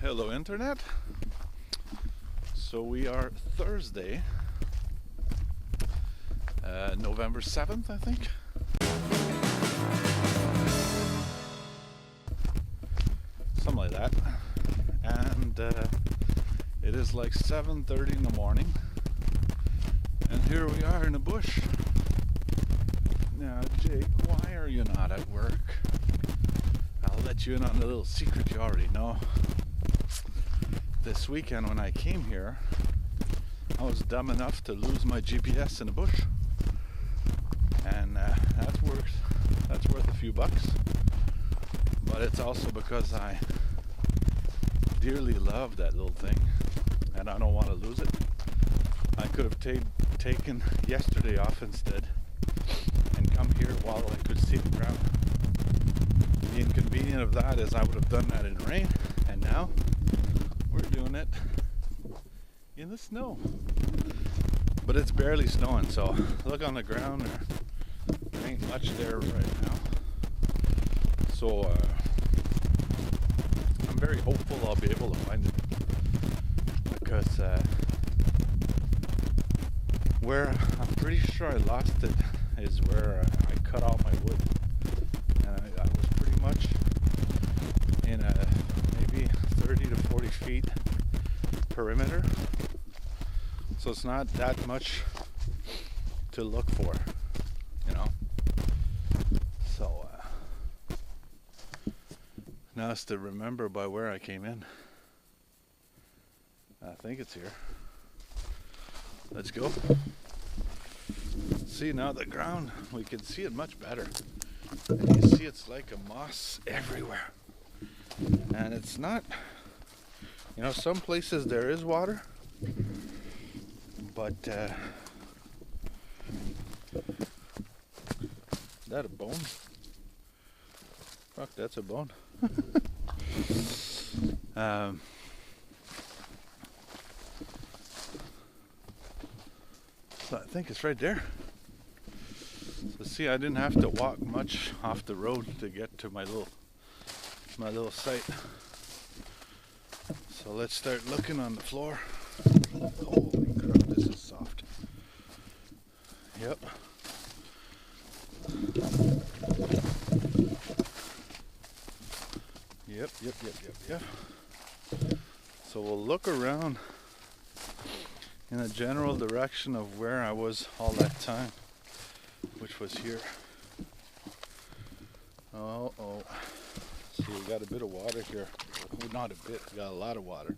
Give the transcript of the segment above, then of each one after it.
Hello Internet. So we are Thursday, November 7th, I think. Something like that. And it is like 7:30 in the morning. And here we are in a bush. Now, Jake, why are you not at work? I'll let you in on a little secret you already know. This weekend when I came here, I was dumb enough to lose my GPS in a bush. And that's worth a few bucks. But it's also because I dearly love that little thing and I don't want to lose it. I could have taken yesterday off instead and come here while I could see the ground. The inconvenience of that is I would have done that in rain, and now we're doing it in the snow. But it's barely snowing, so look on the ground, there ain't much there right now. So I'm very hopeful I'll be able to find it, because where I'm pretty sure I lost it is where I cut out my wood, and I was pretty much in a maybe 30 to 40 feet perimeter, so it's not that much to look for, you know. So now it's to remember by where I came in. I think it's here. Let's go. See, now the ground, we can see it much better. And you see it's like a moss everywhere. And it's not, you know, some places there is water, but is that a bone? Fuck, that's a bone. So I think it's right there. So see, I didn't have to walk much off the road to get to my little site. So let's start looking on the floor. Holy crap, this is soft. Yep. Yep. So we'll look around in a general direction of where I was all that time, which was here. Oh. See, we got a bit of water here. Well, not a bit, we got a lot of water.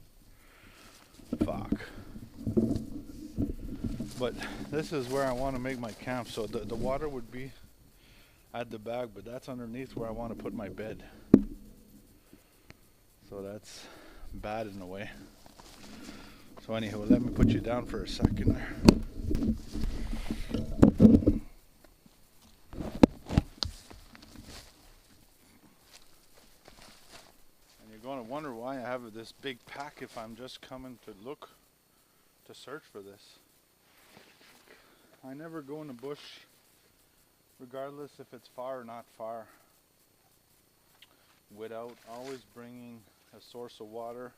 Fuck. But this is where I want to make my camp, so the water would be at the back, but that's underneath where I want to put my bed. So that's bad in a way. So anyhow, let me put you down for a second there. And you're going to wonder why I have this big pack if I'm just coming to search for this. I never go in the bush regardless if it's far or not far without always bringing a source of water,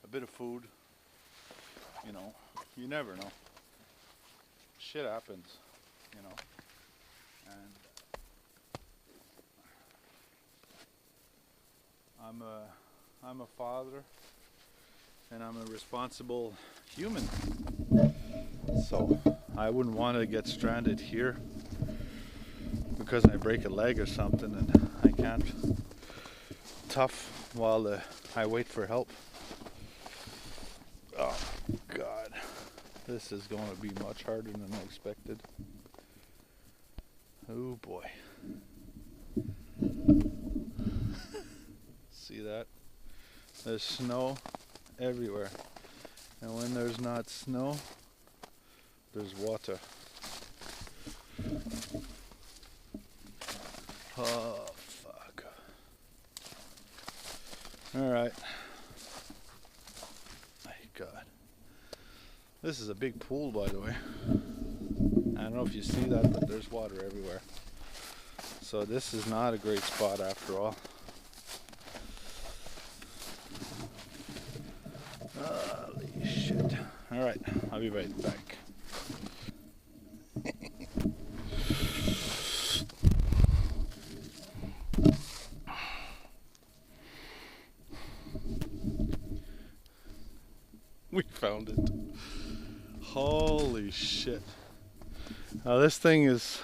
a bit of food. You know, you never know. Shit happens, you know. And I'm a father, and I'm a responsible human. So I wouldn't want to get stranded here because I break a leg or something and I can't tough while I wait for help. Oh God, this is going to be much harder than I expected. Oh boy. See that? There's snow everywhere. And when there's not snow, there's water. Oh, fuck. Alright. My God. This is a big pool, by the way. I don't know if you see that, but there's water everywhere. So this is not a great spot after all. right, I'll be right back. We found it. Holy shit. Now this thing is,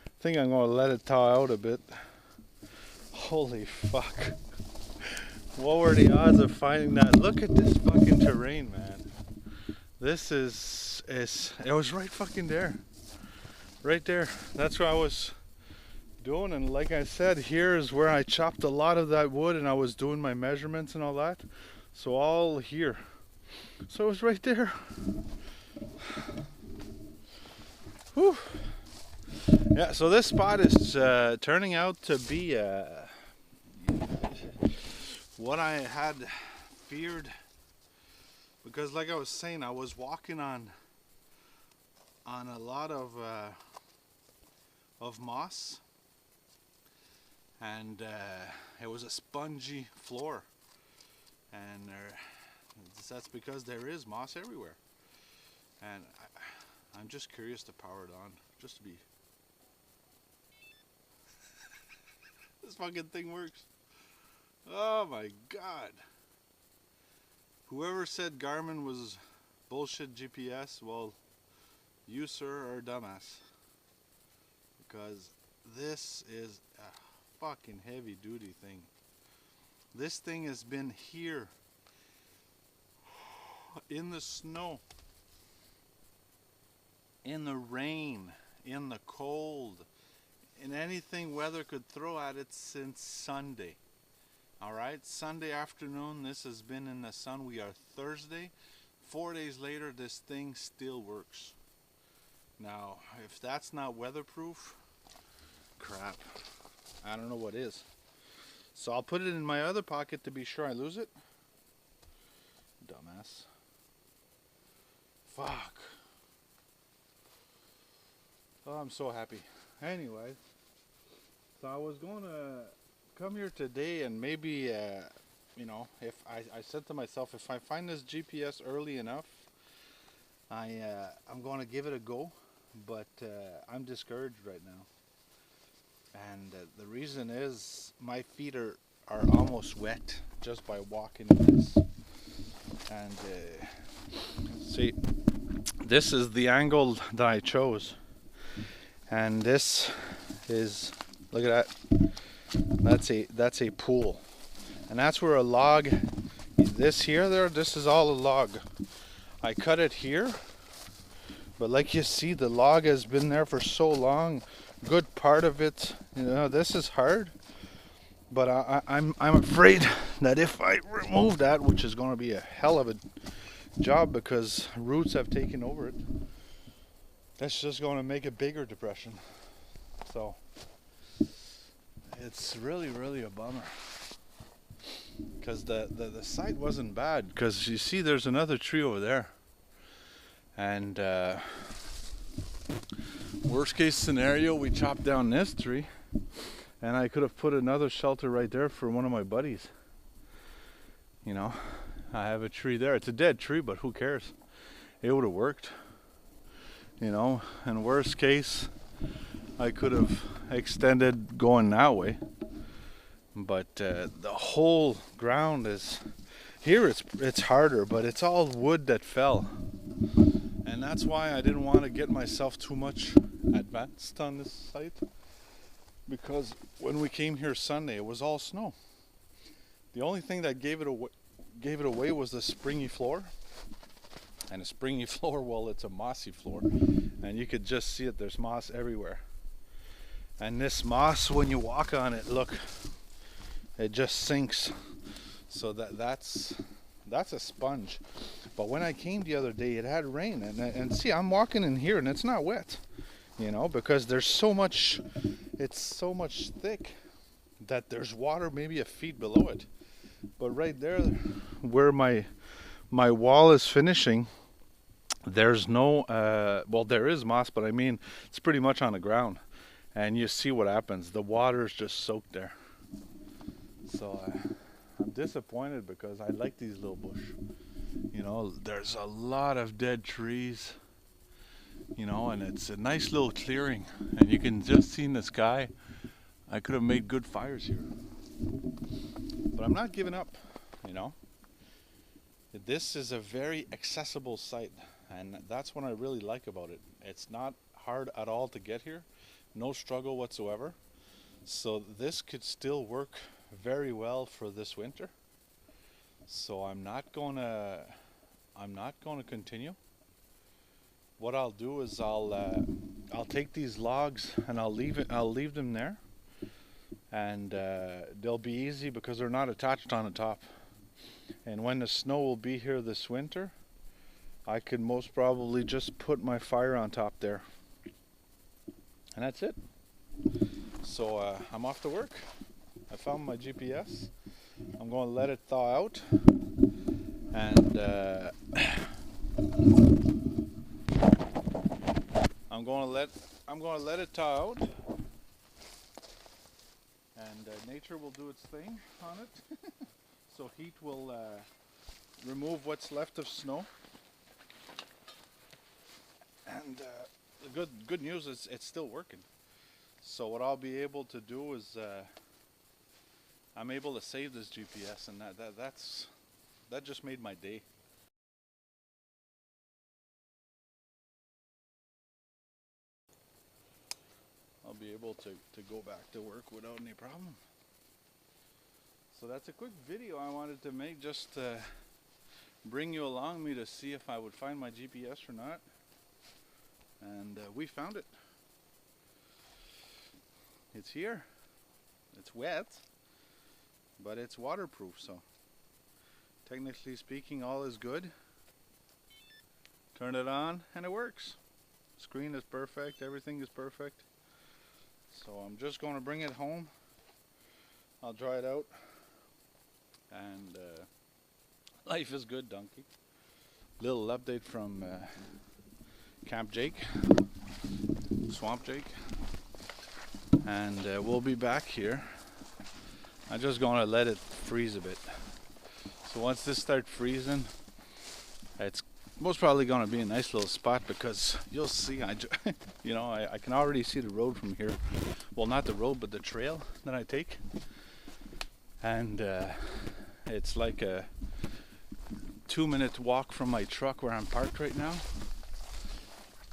I think I'm gonna let it thaw out a bit. Holy fuck. What were the odds of finding that? Look at this fucking terrain, man. This is it was right fucking there. Right there. That's what I was doing, and like I said, here is where I chopped a lot of that wood and I was doing my measurements and all that. So all here. So it was right there. Whew. Yeah, so this spot is turning out to be what I had feared, because like I was saying, I was walking on a lot of moss, and it was a spongy floor, and that's because there is moss everywhere, and I'm just curious to power it on, just to be. This fucking thing works. Oh my god. Whoever said Garmin was bullshit GPS, well, you sir are a dumbass. Because this is a fucking heavy duty thing. This thing has been here in the snow, in the rain, in the cold, in anything weather could throw at it since Sunday. Alright, Sunday afternoon, this has been in the sun. We are Thursday. 4 days later, this thing still works. Now, if that's not weatherproof, crap, I don't know what is. So I'll put it in my other pocket to be sure I lose it. Dumbass. Fuck. Oh, I'm so happy. Anyway, so I was going to come here today and maybe, you know, if I said to myself, if I find this GPS early enough, I'm going to give it a go, but I'm discouraged right now. And the reason is my feet are almost wet just by walking in this. And see, this is the angle that I chose. And this is, look at that. That's a pool. And that's where a log, this here, this is all a log. I cut it here, but like you see, the log has been there for so long. Good part of it, you know, this is hard. But I'm afraid that if I remove that, which is going to be a hell of a job because roots have taken over it, that's just going to make a bigger depression. So it's really a bummer, because the site wasn't bad, because you see there's another tree over there, and worst case scenario, we chop down this tree and I could have put another shelter right there for one of my buddies. You know, I have a tree there. It's a dead tree, but who cares? It would have worked. You know, and worst case, I could have extended going that way. But the whole ground is, here it's harder, but it's all wood that fell. And that's why I didn't want to get myself too much advanced on this site. Because when we came here Sunday, it was all snow. The only thing that gave it away was the springy floor. And a springy floor, well, it's a mossy floor. And you could just see it, there's moss everywhere. And this moss, when you walk on it, look, it just sinks. So that's a sponge. But when I came the other day, it had rain. And see, I'm walking in here and it's not wet. You know, because there's so much, it's so much thick that there's water maybe a feet below it. But right there, where my wall is finishing, there's no, well, there is moss, but I mean, it's pretty much on the ground. And you see what happens. The water is just soaked there. So I'm disappointed because I like these little bush. You know, there's a lot of dead trees, you know, and it's a nice little clearing, and you can just see in the sky. I could have made good fires here, but I'm not giving up, you know. This is a very accessible site, and that's what I really like about it. It's not hard at all to get here, no struggle whatsoever. So this could still work very well for this winter. So I'm not gonna continue. What I'll do is I'll take these logs and I'll leave them there, and they'll be easy because they're not attached on the top. And when the snow will be here this winter, I could most probably just put my fire on top there, and that's it. So I'm off to work. I found my GPS. I'm going to let it thaw out, and I'm going to let it thaw out, and nature will do its thing on it. So heat will remove what's left of snow, and the good news is it's still working. So what I'll be able to do is I'm able to save this GPS, and that just made my day. I'll be able to go back to work without any problem. So that's a quick video I wanted to make, just to bring you along me to see if I would find my GPS or not. And we found it. It's here. It's wet, but it's waterproof, so technically speaking, all is good. Turn it on and it works. Screen is perfect, everything is perfect. So I'm just going to bring it home. I'll dry it out. And life is good, donkey. Little update from Camp Jake, Swamp Jake, and we'll be back here. I'm just gonna let it freeze a bit. So once this starts freezing, it's most probably gonna be a nice little spot, because you'll see, you know, I can already see the road from here. Well, not the road, but the trail that I take, and it's like a 2-minute walk from my truck where I'm parked right now.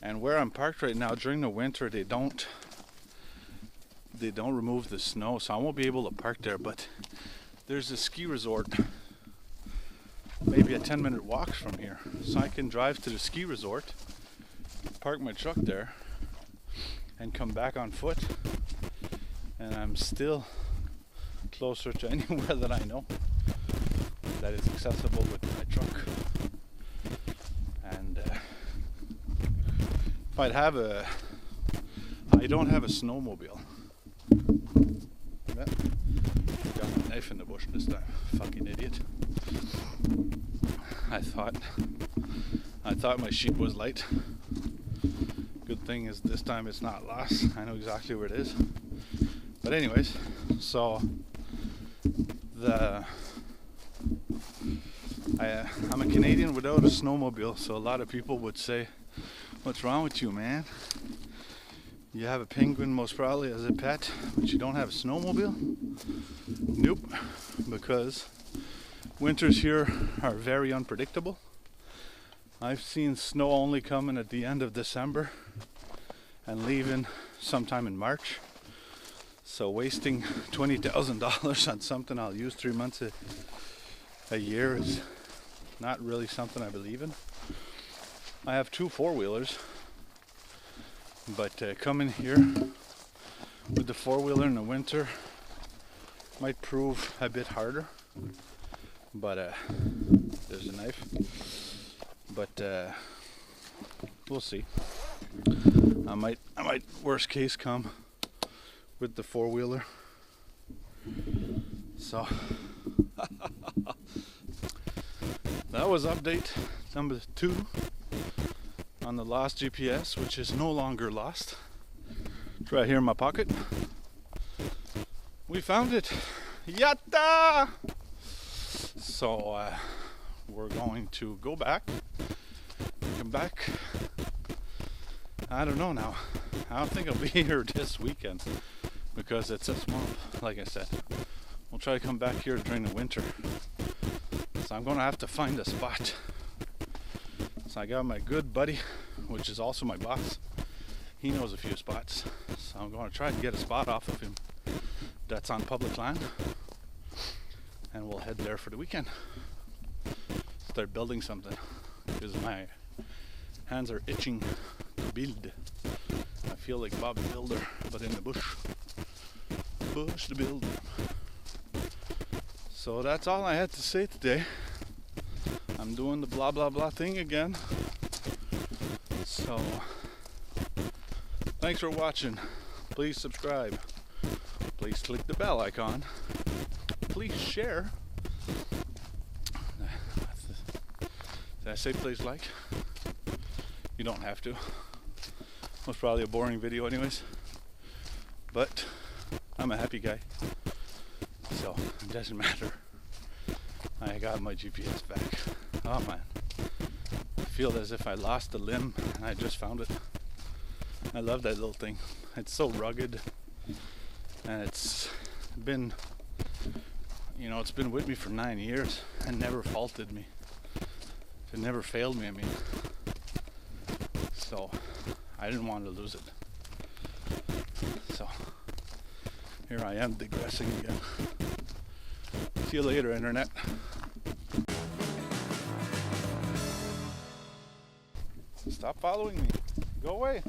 And where I'm parked right now, during the winter, they don't remove the snow, so I won't be able to park there. But there's a ski resort, maybe a 10-minute walk from here, so I can drive to the ski resort, park my truck there, and come back on foot. And I'm still closer to anywhere that I know that is accessible with my truck. And if I don't have a snowmobile. Yeah. Got a knife in the bush this time. Fucking idiot. I thought my sheep was light. Good thing is this time it's not lost. I know exactly where it is. But anyways, so I'm a Canadian without a snowmobile, so a lot of people would say, "What's wrong with you, man? You have a penguin most probably as a pet, but you don't have a snowmobile?" Nope, because winters here are very unpredictable. I've seen snow only coming at the end of December and leaving sometime in March. So wasting $20,000 on something I'll use 3 months a year is not really something I believe in. I have 2 4-wheelers, but coming here with the 4-wheeler in the winter might prove a bit harder. But there's a knife. But we'll see. I might worst case come with the 4-wheeler. So that was update number 2 on the lost GPS, which is no longer lost. It's right here in my pocket. We found it. Yatta! So we're going to go back. Come back. I don't know now. I don't think I'll be here this weekend because it's a swamp, like I said. We'll try to come back here during the winter. So I'm going to have to find a spot. So I got my good buddy, which is also my boss. He knows a few spots. So I'm going to try to get a spot off of him that's on public land. And we'll head there for the weekend. Start building something. Because my hands are itching to build. I feel like Bob the Builder, but in the bush. Bush the Builder. So that's all I had to say today. I'm doing the blah blah blah thing again. So thanks for watching. Please subscribe. Please click the bell icon. Please share. Did I say please like? You don't have to. Was probably a boring video anyways. But I'm a happy guy. So it doesn't matter. I got my GPS back. Oh man. I feel as if I lost a limb and I just found it. I love that little thing. It's so rugged. And it's been, you know, it's been with me for 9 years and never faulted me. It never failed me, I mean. So I didn't want to lose it. So here I am digressing again. See you later, internet. Stop following me. Go away.